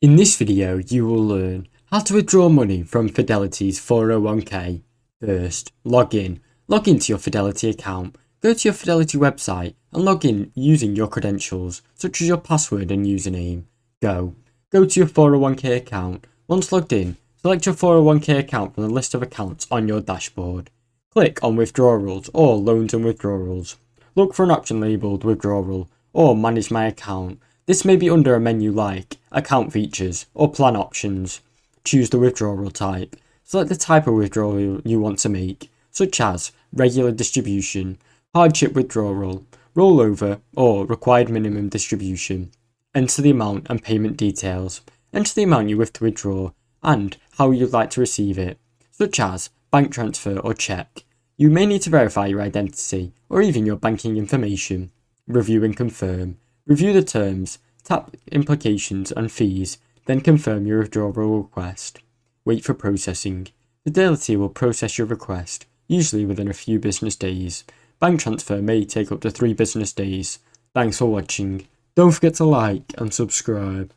In this video, you will learn how to withdraw money from Fidelity's 401k. First, log in. Log into your Fidelity account. Go to your Fidelity website and log in using your credentials, such as your password and username. Go to your 401k account. Once logged in, select your 401k account from the list of accounts on your dashboard. Click on Withdrawals or Loans and Withdrawals. Look for an option labelled Withdrawal or Manage My Account. This may be under a menu like Account Features or Plan Options. Choose the withdrawal type. Select the type of withdrawal you want to make, such as regular distribution, hardship withdrawal, rollover, or required minimum distribution. Enter the amount and payment details. Enter the amount you wish to withdraw and how you'd like to receive it, such as bank transfer or check. You may need to verify your identity or even your banking information. Review and confirm. Review the terms, tap implications and fees, then confirm your withdrawal request. Wait for processing. Fidelity will process your request, usually within a few business days. Bank transfer may take up to 3 business days. Thanks for watching. Don't forget to like and subscribe.